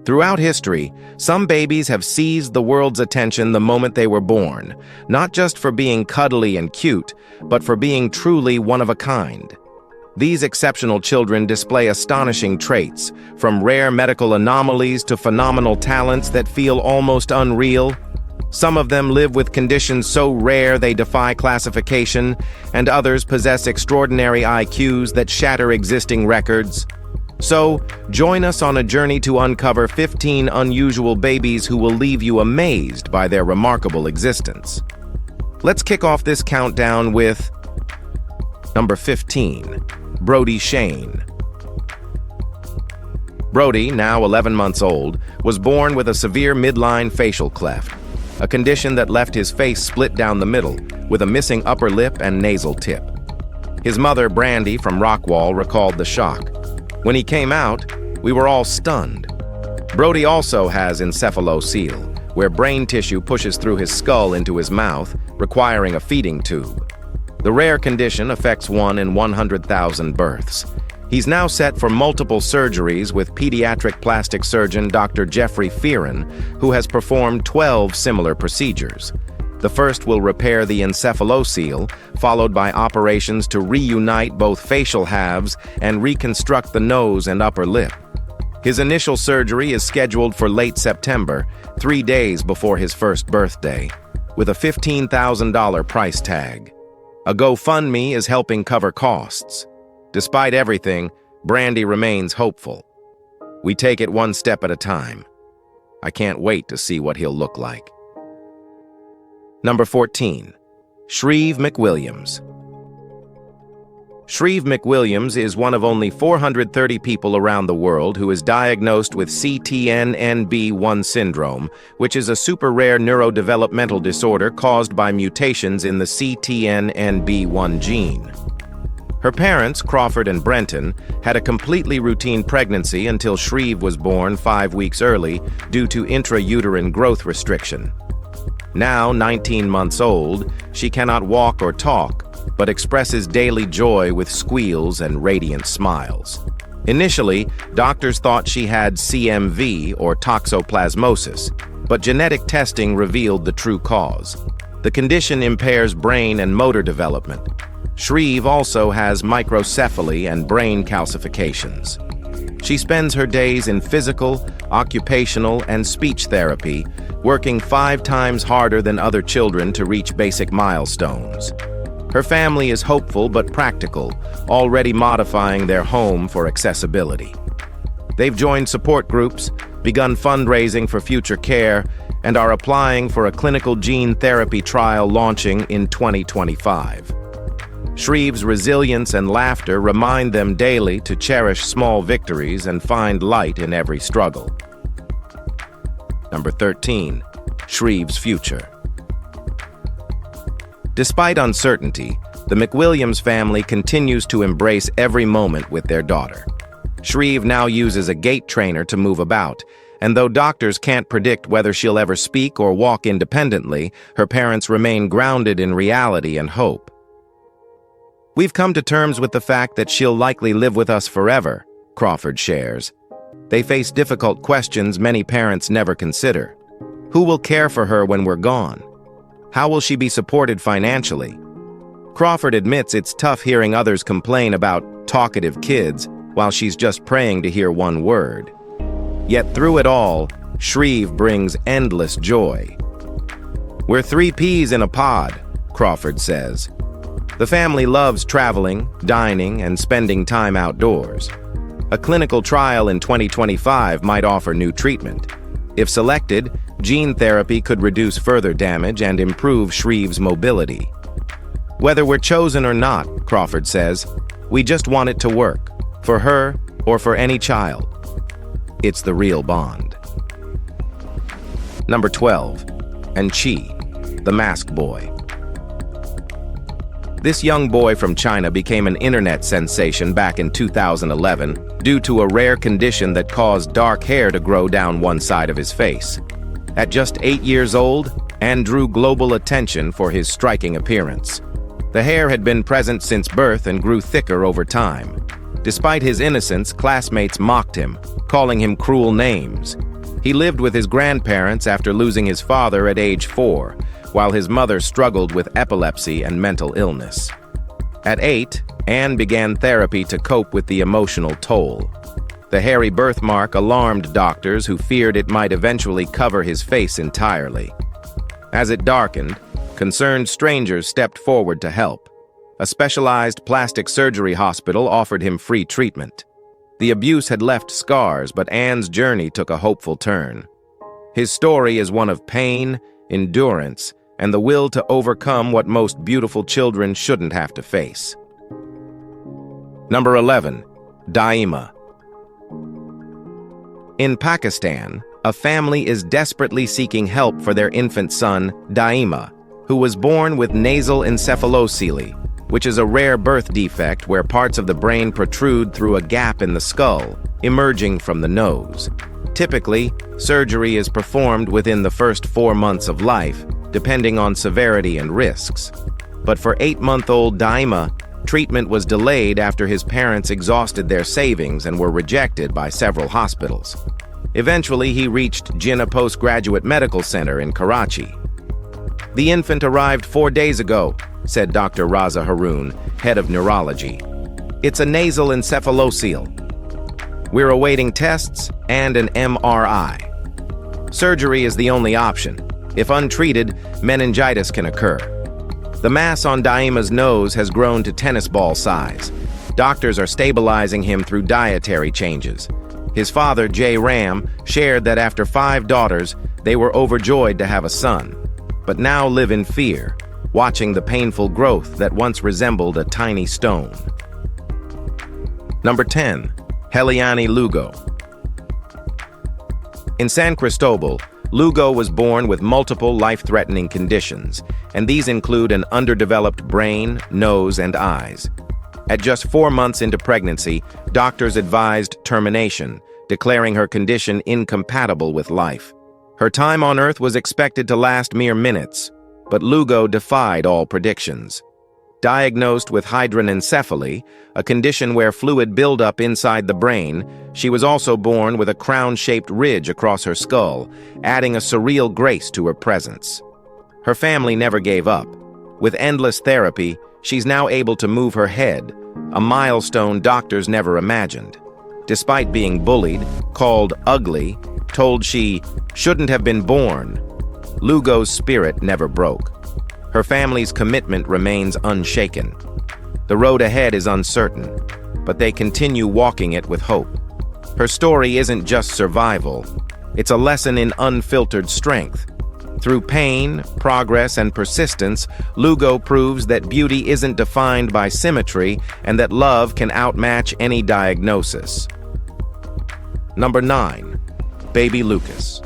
Throughout history, some babies have seized the world's attention the moment they were born, not just for being cuddly and cute, but for being truly one of a kind. These exceptional children display astonishing traits, from rare medical anomalies to phenomenal talents that feel almost unreal. Some of them live with conditions so rare they defy classification, and others possess extraordinary IQs that shatter existing records. So, join us on a journey to uncover 15 unusual babies who will leave you amazed by their remarkable existence. Let's kick off this countdown with number 15, Brody Shane. Brody, now 11 months old, was born with a severe midline facial cleft, a condition that left his face split down the middle, with a missing upper lip and nasal tip. His mother, Brandy, from Rockwall, recalled the shock. When he came out, we were all stunned. Brody also has encephalocele, where brain tissue pushes through his skull into his mouth, requiring a feeding tube. The rare condition affects 1 in 100,000 births. He's now set for multiple surgeries with pediatric plastic surgeon Dr. Jeffrey Fearon, who has performed 12 similar procedures. The first will repair the encephalocele, followed by operations to reunite both facial halves and reconstruct the nose and upper lip. His initial surgery is scheduled for late September, 3 days before his first birthday, with a $15,000 price tag. A GoFundMe is helping cover costs. Despite everything, Brandy remains hopeful. We take it one step at a time. I can't wait to see what he'll look like. Number 14, Shreve McWills. Shreve McWills is one of only 430 people around the world who is diagnosed with CTNNB1 syndrome, which is a super-rare neurodevelopmental disorder caused by mutations in the CTNNB1 gene. Her parents, Crawford and Brenton, had a completely routine pregnancy until Shreve was born 5 weeks early due to intrauterine growth restriction. Now 19 months old, she cannot walk or talk, but expresses daily joy with squeals and radiant smiles. Initially, doctors thought she had CMV or toxoplasmosis, but genetic testing revealed the true cause. The condition impairs brain and motor development. Shreve also has microcephaly and brain calcifications. She spends her days in physical, occupational, and speech therapy, working 5 times harder than other children to reach basic milestones. Her family is hopeful but practical, already modifying their home for accessibility. They've joined support groups, begun fundraising for future care, and are applying for a clinical gene therapy trial launching in 2025. Shreve's resilience and laughter remind them daily to cherish small victories and find light in every struggle. Number 13, Shreve's future. Despite uncertainty, the McWills family continues to embrace every moment with their daughter. Shreve now uses a gait trainer to move about, and though doctors can't predict whether she'll ever speak or walk independently, her parents remain grounded in reality and hope. We've come to terms with the fact that she'll likely live with us forever, Crawford shares. They face difficult questions many parents never consider. Who will care for her when we're gone? How will she be supported financially? Crawford admits it's tough hearing others complain about talkative kids while she's just praying to hear one word. Yet through it all, Shreve brings endless joy. We're 3 peas in a pod, Crawford says. The family loves traveling, dining, and spending time outdoors. A clinical trial in 2025 might offer new treatment. If selected, gene therapy could reduce further damage and improve Shreve's mobility. Whether we're chosen or not, Crawford says, we just want it to work, for her or for any child. It's the real bond. Number 12, Archie, the masked boy. This young boy from China became an internet sensation back in 2011 due to a rare condition that caused dark hair to grow down one side of his face. At just 8 years old, An drew global attention for his striking appearance. The hair had been present since birth and grew thicker over time. Despite his innocence, classmates mocked him, calling him cruel names. He lived with his grandparents after losing his father at age 4, while his mother struggled with epilepsy and mental illness. At 8, Anne began therapy to cope with the emotional toll. The hairy birthmark alarmed doctors who feared it might eventually cover his face entirely. As it darkened, concerned strangers stepped forward to help. A specialized plastic surgery hospital offered him free treatment. The abuse had left scars, but Anne's journey took a hopeful turn. His story is one of pain, endurance, and the will to overcome what most beautiful children shouldn't have to face. Number 11. Daima. In Pakistan, a family is desperately seeking help for their infant son, Daima, who was born with nasal encephalocele, which is a rare birth defect where parts of the brain protrude through a gap in the skull, emerging from the nose. Typically, surgery is performed within the first 4 months of life, depending on severity and risks. But for 8-month-old Daima, treatment was delayed after his parents exhausted their savings and were rejected by several hospitals. Eventually, he reached Jinnah Postgraduate Medical Center in Karachi. "The infant arrived 4 days ago," said Dr. Raza Haroon, head of neurology. "It's a nasal encephalocele. We're awaiting tests and an MRI. Surgery is the only option. If untreated, meningitis can occur." The mass on Daima's nose has grown to tennis ball size. Doctors are stabilizing him through dietary changes. His father, Jay Ram, shared that after 5 daughters, they were overjoyed to have a son, but now live in fear, watching the painful growth that once resembled a tiny stone. Number 10. Helani Lugo. In San Cristobal, Lugo was born with multiple life-threatening conditions, and these include an underdeveloped brain, nose, and eyes. At just 4 months into pregnancy, doctors advised termination, declaring her condition incompatible with life. Her time on Earth was expected to last mere minutes, but Lugo defied all predictions. Diagnosed with hydranencephaly, a condition where fluid buildup inside the brain, she was also born with a crown-shaped ridge across her skull, adding a surreal grace to her presence. Her family never gave up. With endless therapy, she's now able to move her head, a milestone doctors never imagined. Despite being bullied, called ugly, told she shouldn't have been born, Lugo's spirit never broke. Her family's commitment remains unshaken. The road ahead is uncertain, but they continue walking it with hope. Her story isn't just survival, it's a lesson in unfiltered strength. Through pain, progress, and persistence, Lugo proves that beauty isn't defined by symmetry and that love can outmatch any diagnosis. Number 9. Baby Lucas.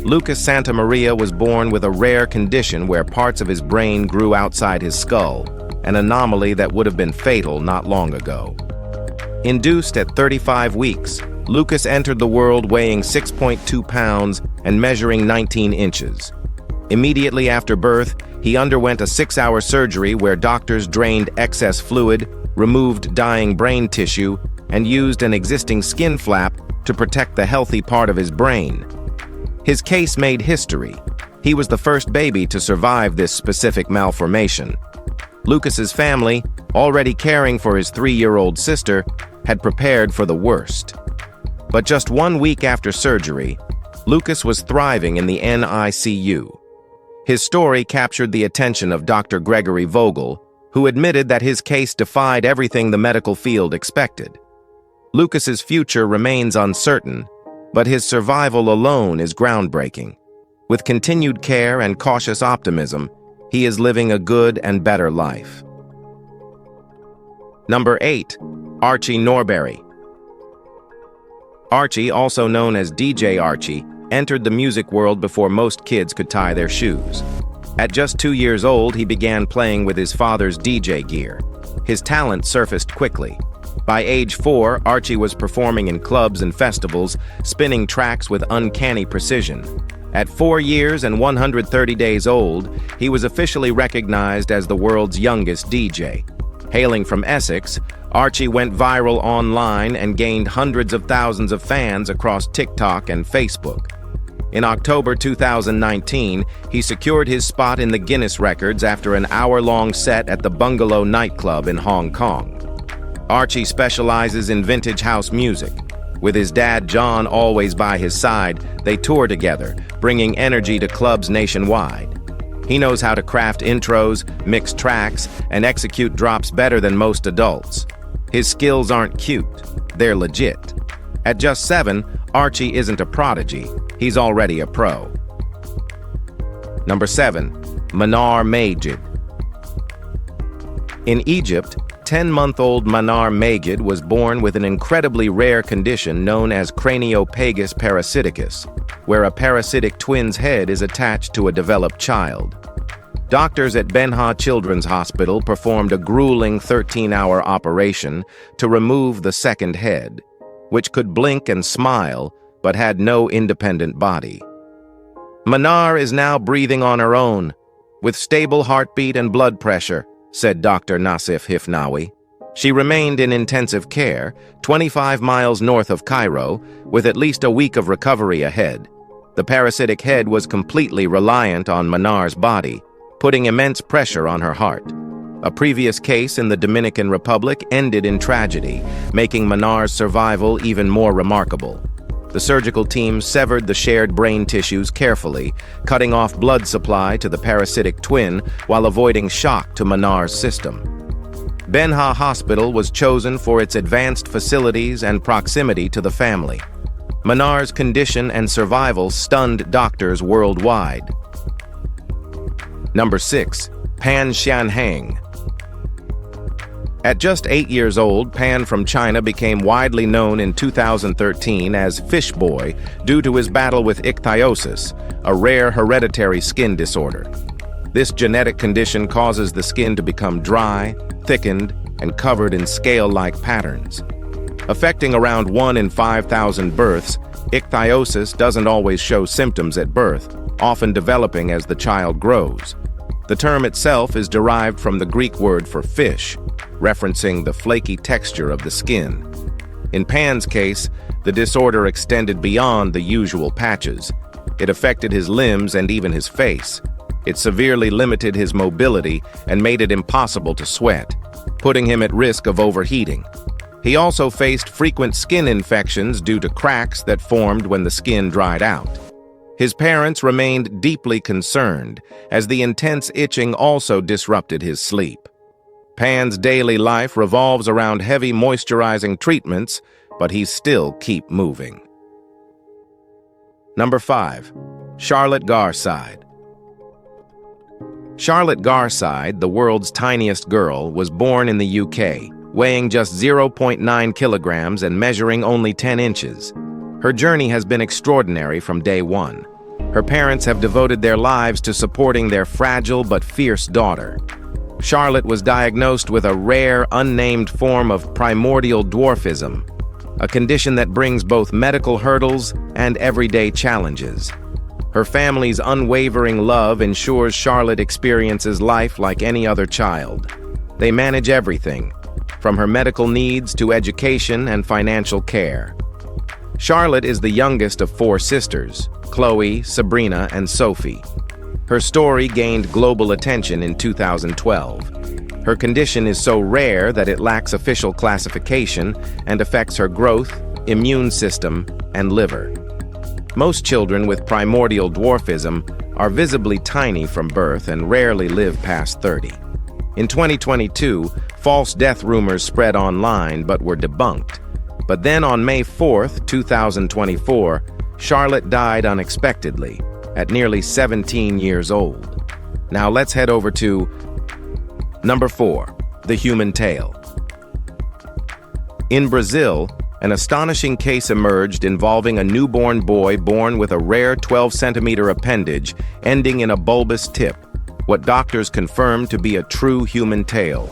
Lucas Santa Maria was born with a rare condition where parts of his brain grew outside his skull, an anomaly that would have been fatal not long ago. Induced at 35 weeks, Lucas entered the world weighing 6.2 pounds and measuring 19 inches. Immediately after birth, he underwent a 6-hour surgery where doctors drained excess fluid, removed dying brain tissue, and used an existing skin flap to protect the healthy part of his brain. His case made history. He was the first baby to survive this specific malformation. Lucas's family, already caring for his 3-year-old sister, had prepared for the worst. But just 1 week after surgery, Lucas was thriving in the NICU. His story captured the attention of Dr. Gregory Vogel, who admitted that his case defied everything the medical field expected. Lucas's future remains uncertain, but his survival alone is groundbreaking. With continued care and cautious optimism, he is living a good and better life. Number 8. Archie Norberry. Archie, also known as DJ Archie, entered the music world before most kids could tie their shoes. At just 2 years old, he began playing with his father's DJ gear. His talent surfaced quickly. By age 4, Archie was performing in clubs and festivals, spinning tracks with uncanny precision. At 4 years and 130 days old, he was officially recognized as the world's youngest DJ. Hailing from Essex, Archie went viral online and gained hundreds of thousands of fans across TikTok and Facebook. In October 2019, he secured his spot in the Guinness Records after an hour-long set at the Bungalow nightclub in Hong Kong. Archie specializes in vintage house music. With his dad John always by his side, they tour together, bringing energy to clubs nationwide. He knows how to craft intros, mix tracks, and execute drops better than most adults. His skills aren't cute, they're legit. At just 7, Archie isn't a prodigy, he's already a pro. Number 7. Manar Majid. In Egypt, 10-month-old Manar Majid was born with an incredibly rare condition known as craniopagus parasiticus, where a parasitic twin's head is attached to a developed child. Doctors at Benha Children's Hospital performed a grueling 13-hour operation to remove the second head, which could blink and smile but had no independent body. Manar is now breathing on her own, with stable heartbeat and blood pressure, said Dr. Nasif Hifnawi. She remained in intensive care, 25 miles north of Cairo, with at least a week of recovery ahead. The parasitic head was completely reliant on Manar's body, putting immense pressure on her heart. A previous case in the Dominican Republic ended in tragedy, making Manar's survival even more remarkable. The surgical team severed the shared brain tissues carefully, cutting off blood supply to the parasitic twin while avoiding shock to Manar's system. Benha Hospital was chosen for its advanced facilities and proximity to the family. Manar's condition and survival stunned doctors worldwide. Number 6. Pan Shanhang. At just 8 years old, Pan from China became widely known in 2013 as Fish Boy due to his battle with ichthyosis, a rare hereditary skin disorder. This genetic condition causes the skin to become dry, thickened, and covered in scale-like patterns. Affecting around 1 in 5,000 births, ichthyosis doesn't always show symptoms at birth, often developing as the child grows. The term itself is derived from the Greek word for fish, referencing the flaky texture of the skin. In Pan's case, the disorder extended beyond the usual patches. It affected his limbs and even his face. It severely limited his mobility and made it impossible to sweat, putting him at risk of overheating. He also faced frequent skin infections due to cracks that formed when the skin dried out. His parents remained deeply concerned, as the intense itching also disrupted his sleep. Pan's daily life revolves around heavy moisturizing treatments, but he still keeps moving. Number 5. Charlotte Garside. Charlotte Garside, the world's tiniest girl, was born in the UK, weighing just 0.9 kilograms and measuring only 10 inches. Her journey has been extraordinary from day one. Her parents have devoted their lives to supporting their fragile but fierce daughter. Charlotte was diagnosed with a rare, unnamed form of primordial dwarfism, a condition that brings both medical hurdles and everyday challenges. Her family's unwavering love ensures Charlotte experiences life like any other child. They manage everything, from her medical needs to education and financial care. Charlotte is the youngest of 4 sisters, Chloe, Sabrina, and Sophie. Her story gained global attention in 2012. Her condition is so rare that it lacks official classification and affects her growth, immune system, and liver. Most children with primordial dwarfism are visibly tiny from birth and rarely live past 30. In 2022, false death rumors spread online but were debunked. But then on May 4th, 2024, Charlotte died unexpectedly at nearly 17 years old. Now let's head over to number 4, the human tail. In Brazil, an astonishing case emerged involving a newborn boy born with a rare 12-centimeter appendage ending in a bulbous tip, what doctors confirmed to be a true human tail.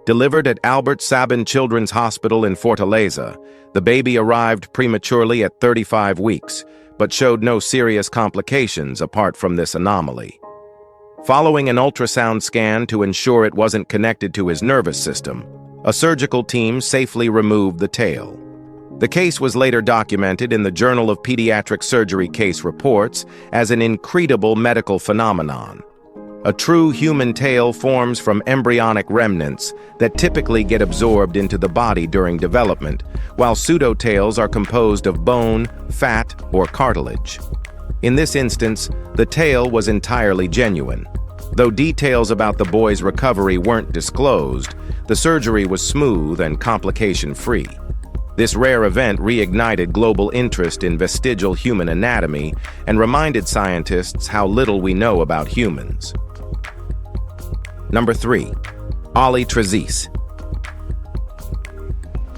Delivered at Albert Sabin Children's Hospital in Fortaleza, the baby arrived prematurely at 35 weeks, but showed no serious complications apart from this anomaly. Following an ultrasound scan to ensure it wasn't connected to his nervous system, a surgical team safely removed the tail. The case was later documented in the Journal of Pediatric Surgery Case Reports as an incredible medical phenomenon. A true human tail forms from embryonic remnants that typically get absorbed into the body during development, while pseudo-tails are composed of bone, fat, or cartilage. In this instance, the tail was entirely genuine. Though details about the boy's recovery weren't disclosed, the surgery was smooth and complication-free. This rare event reignited global interest in vestigial human anatomy and reminded scientists how little we know about humans. Number 3. Ollie Trazis.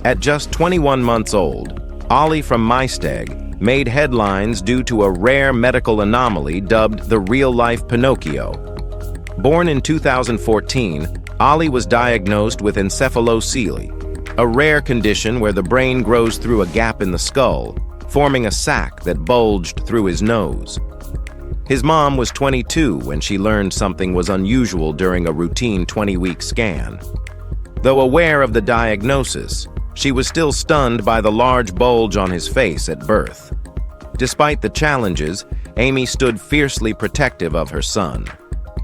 At just 21 months old, Ollie from Maisteg made headlines due to a rare medical anomaly dubbed the real-life Pinocchio. Born in 2014, Ollie was diagnosed with encephalocele, a rare condition where the brain grows through a gap in the skull, forming a sac that bulged through his nose. His mom was 22 when she learned something was unusual during a routine 20-week scan. Though aware of the diagnosis, she was still stunned by the large bulge on his face at birth. Despite the challenges, Amy stood fiercely protective of her son.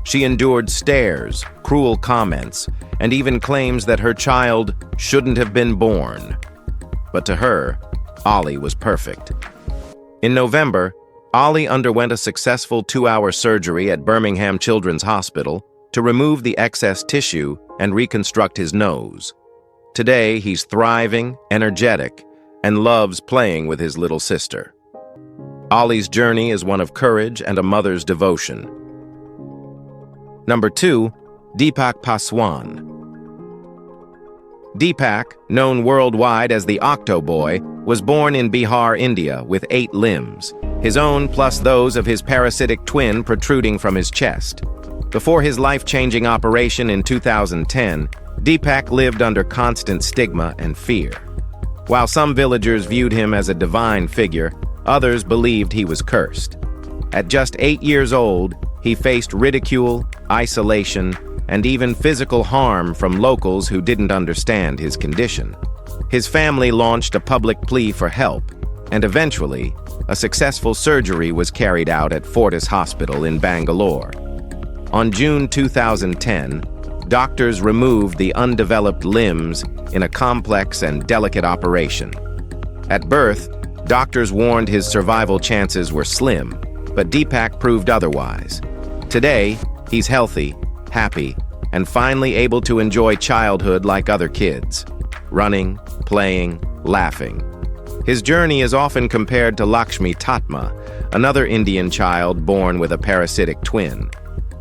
She endured stares, cruel comments, and even claims that her child shouldn't have been born. But to her, Ollie was perfect. In November, Ollie underwent a successful 2-hour surgery at Birmingham Children's Hospital to remove the excess tissue and reconstruct his nose. Today, he's thriving, energetic, and loves playing with his little sister. Ollie's journey is one of courage and a mother's devotion. Number 2. Deepak Paswan. Deepak, known worldwide as the Octo Boy, was born in Bihar, India, with 8 limbs, his own plus those of his parasitic twin protruding from his chest. Before his life-changing operation in 2010, Deepak lived under constant stigma and fear. While some villagers viewed him as a divine figure, others believed he was cursed. At just 8 years old, he faced ridicule, isolation, and even physical harm from locals who didn't understand his condition. His family launched a public plea for help, and eventually, a successful surgery was carried out at Fortis Hospital in Bangalore. On June 2010, doctors removed the undeveloped limbs in a complex and delicate operation. At birth, doctors warned his survival chances were slim, but Deepak proved otherwise. Today, he's healthy, happy, and finally able to enjoy childhood like other kids, running, playing, laughing. His journey is often compared to Lakshmi Tatma, another Indian child born with a parasitic twin.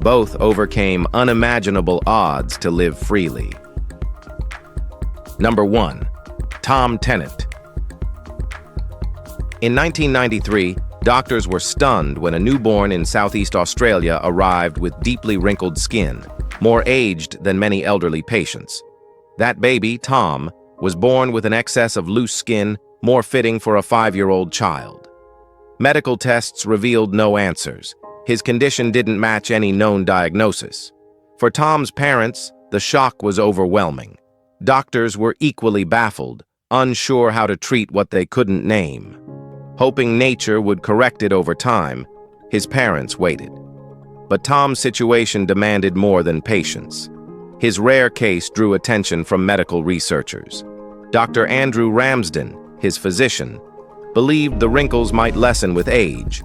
Both overcame unimaginable odds to live freely. Number 1. Tom Tennant. In 1993, doctors were stunned when a newborn in Southeast Australia arrived with deeply wrinkled skin, more aged than many elderly patients. That baby, Tom, was born with an excess of loose skin, more fitting for a 5-year-old child. Medical tests revealed no answers. His condition didn't match any known diagnosis. For Tom's parents, the shock was overwhelming. Doctors were equally baffled, unsure how to treat what they couldn't name. Hoping nature would correct it over time, his parents waited. But Tom's situation demanded more than patience. His rare case drew attention from medical researchers. Dr. Andrew Ramsden, his physician, believed the wrinkles might lessen with age,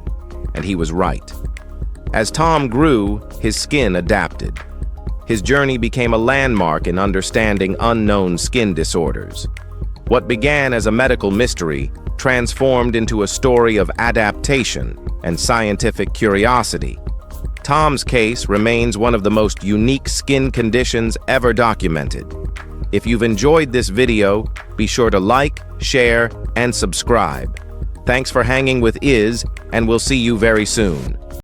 and he was right. As Tom grew, his skin adapted. His journey became a landmark in understanding unknown skin disorders. What began as a medical mystery transformed into a story of adaptation and scientific curiosity. Tom's case remains one of the most unique skin conditions ever documented. If you've enjoyed this video, be sure to like, share, and subscribe. Thanks for hanging with Iz, and we'll see you very soon.